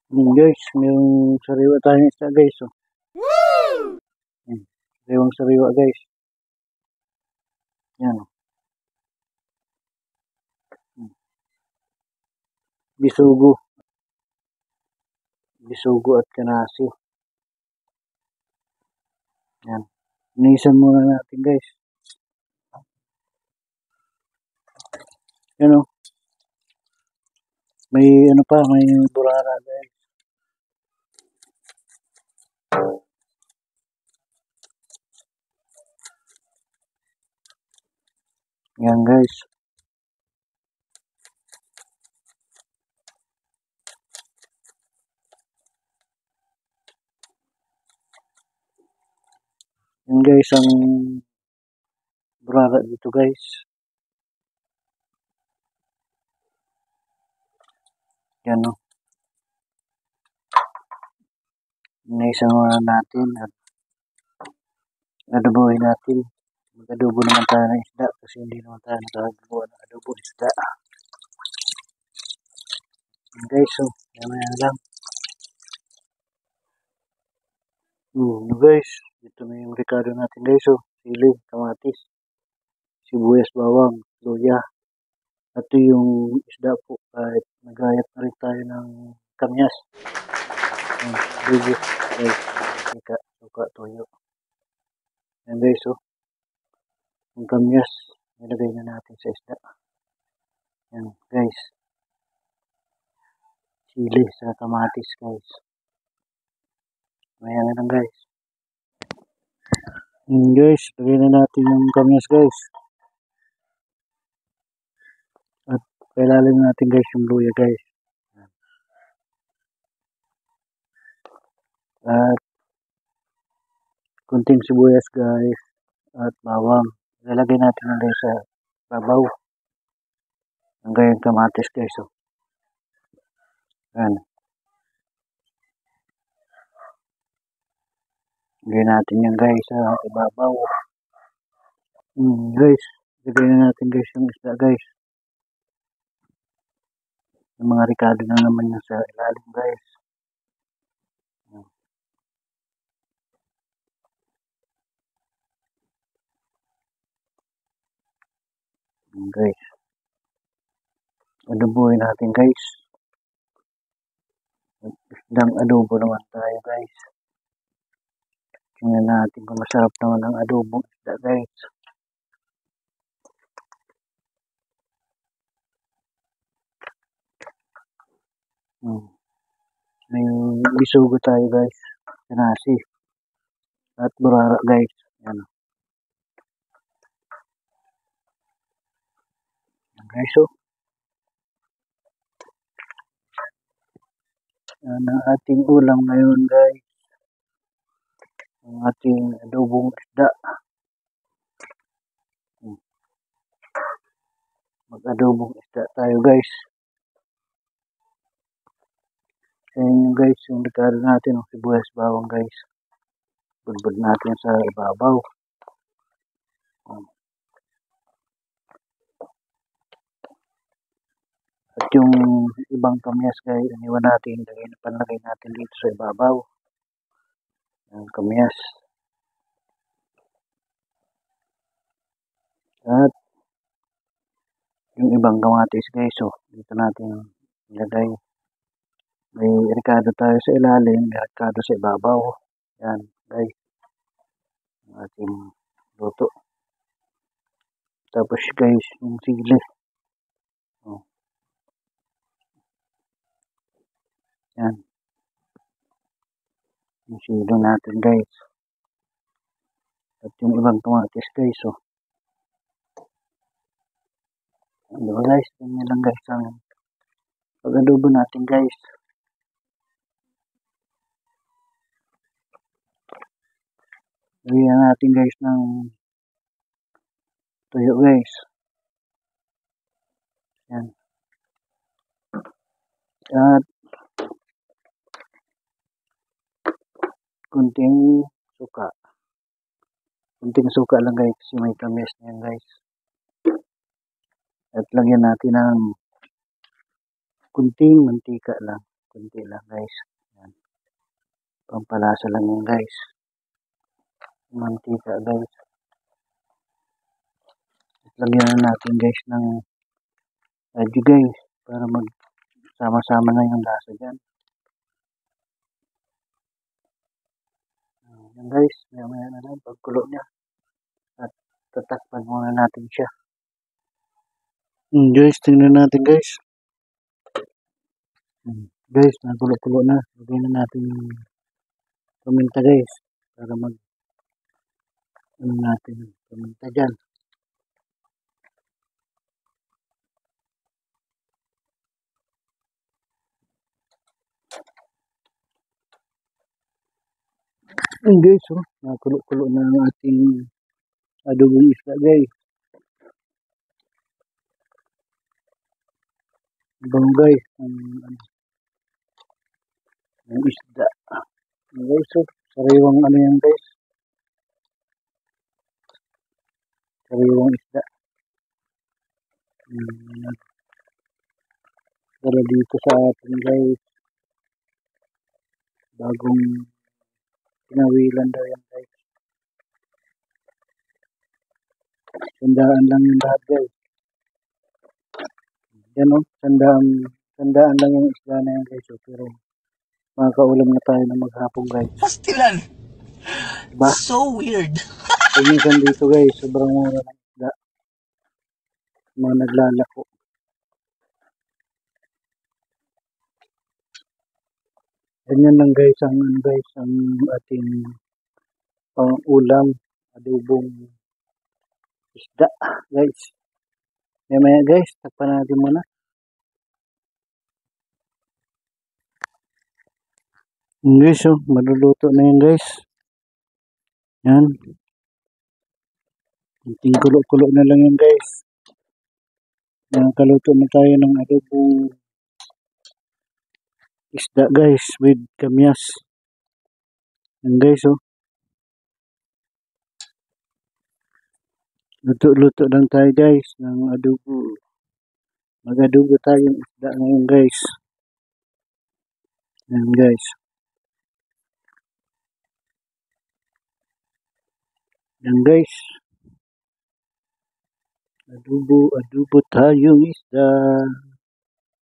Guys, mayroong sariwa tayong isda guys. Oh. Yan. Sariwang sariwa guys. Yan. Bisugo. Bisugo at kanasi. Yan. Inisan muna natin guys. Yan o. May ano pa, may burara guys. Yan guys. Yan guys ang burara dito guys. Yan o. Inisan muna natin at adobohin natin. Mag-adobo naman tayo ng isda kasi hindi naman tayo nakagawa ng adobo isda. Yan guys, so yan lang. Guys, ito na yung rekado natin guys. So, sili, kamatis, sibuyas, bawang, luya. Ito yung isda po. Kahit nagayat na rin tayo ng kamyas. Adobo guys. Ika, suka, toyo. Yan guys, so. Yung kamyas, nilagay na natin sa isda. Yan guys. Sili sa kamatis guys. Ayan lang guys. Guys, lagay na natin yung kamyas guys. At kailalim natin guys yung luya guys. At kunting sibuyas guys. At bawang. Ilalagay natin ulit sa babaw. Ang gayang kamatis guys. Oh. Ayan. Lagay natin yan guys sa ibabaw. Guys, lagay na natin guys yung isda guys. Yung mga rekado na naman yan sa ilalim guys. Guys. Adobohin natin guys. Isdang adobo naman tayo guys. Tingnan natin kung masarap naman ang adobo isda guys. May bisugo tayo guys. Kanasi. At burara guys. Yan. Guys, so. Yan ang ating ulam ngayon guys. Ang ating adobong isda. Mag-adobong isda tayo guys. Sa inyo guys, yung rekado natin ng sibuyas bawang guys. Budbud natin sa ibabaw. At yung ibang kamyas guys, iniwan natin, panlagay natin dito sa ibabaw. Yung kamyas. At yung ibang kamatis guys, so dito natin ilagay. May rekado tayo sa ilalim, may rekado sa ibabaw. Yan guys. Ang ating luto. Tapos guys, yung sili. Oh. Yan. Yung sili natin guys. At yung ibang kamatis guys. Oh. Ano guys, yun lang guys ang pag-adobo natin guys. Lagyan natin guys ng tuyo guys. Yan. At kunting suka. Kunting suka lang guys kasi may tamis na yan guys. At lagyan natin ng kunting mantika lang. Kunti lang guys. Yan. Pampalasa lang yan guys. Mantika guys. Lagyan na natin guys ng radyo guys. Para magsama-sama na yung lasa dyan. Yan guys. Maya na lang pagkulo niya. At tatakpan muna natin siya. Guys, tingnan natin guys. Guys, nagulo-kulo na. Lagyan na natin yung paminta guys. Para natin paminta dyan. Guys, nakulo-kulo na ang ating adobong isda guys. Bango guys, ang isda. Guys, sariwang ano yan guys. Sariwang isda. Dala dito sa atin guys. Bagong pinawilan daw yan guys. Sandaan lang yung lahat guys. Yan sandaan lang yung isda na yan guys. Pero makakaulam na tayo na maghapon guys. Pastilan! Diba? So weird! Minsan dito guys, sobrang mura ng isda. Mga naglalako. Ganyan lang guys ang ating ulam, adobong isda guys. Maya guys, takpan natin muna. Guys, maluluto na yan guys. Yan. Kunting kulo-kulo na lang yan guys. Nakaluto na tayo ng adobong isda guys with kamyas. Yan guys, luto-luto lang tayo guys ng adobo. Mag-adobo tayong isda ngayon guys. Yan guys. Yan guys. Adobo tayong isda.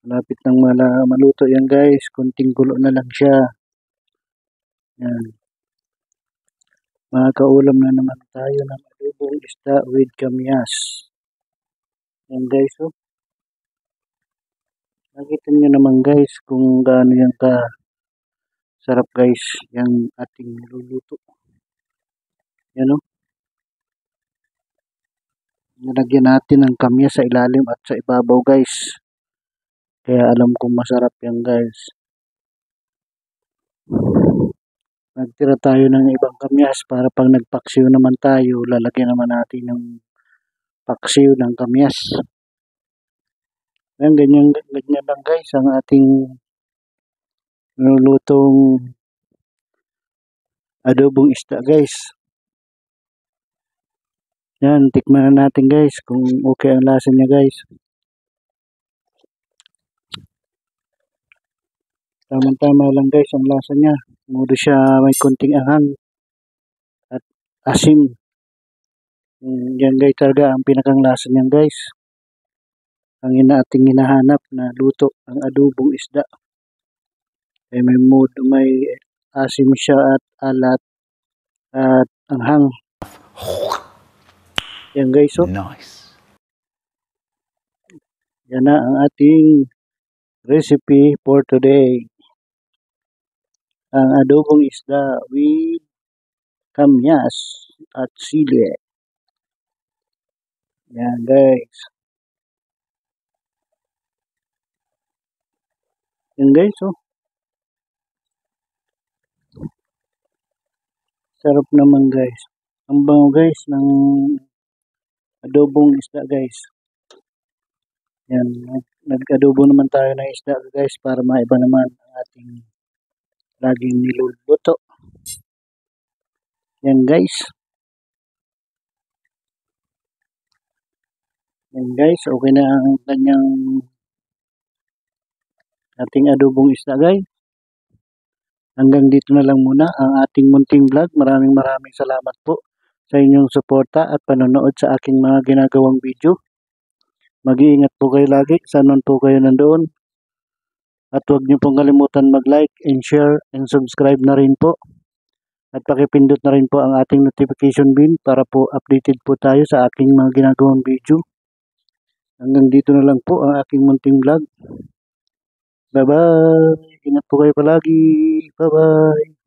Malapit nang maluto yan guys. Kunting kulo na lang siya. Yan. Makakaulam na naman tayo ng adobong isda with kamyas. Yan guys, nakita nyo naman guys kung gaano yan ka sarap guys yung ating niluluto. Yan nilagyan natin ng kamyas sa ilalim at sa ibabaw guys. Kaya alam kong masarap yan guys. Nagtira tayo ng ibang kamyas para pag nagpaksiw naman tayo, lalagyan naman natin ng paksiw ng kamyas. Yan, ganyan lang guys ang ating nilulutong adobong isda guys. Yan, tikman na natin guys kung okay ang lasa niya guys. Tama-tama lang guys ang lasa niya. Mudo siya may konting anghang at asim. Yan guys talaga ang pinakang lasa niyan guys. Ang ating hinahanap na luto ang adobong isda. Ay may asim siya at alat at anghang. Yan guys, Nice. Yan na ang ating recipe for today. Ang adobong isda with kamyas at sili. Yan guys. Yan guys, sarap naman guys. Ang bango guys ng adobong isda guys. Yan, nag-adobo naman tayo ng isda guys para maiba naman ang ating laging niluluto. Yan guys. Yan guys, okay na ang kanyang ating adobong isda guys. Hanggang dito na lang muna ang ating munting vlog. Maraming salamat po sa inyong suporta at panonood sa aking mga ginagawang video. Mag-iingat po kayo lagi, saan man po kayo nandoon. At huwag niyo pong kalimutan mag-like and share and subscribe na rin po. At pakipindot na rin po ang ating notification bell para po updated po tayo sa aking mga ginagawang video. Hanggang dito na lang po ang aking munting vlog. Bye-bye! Ingat po kayo palagi! Bye-bye!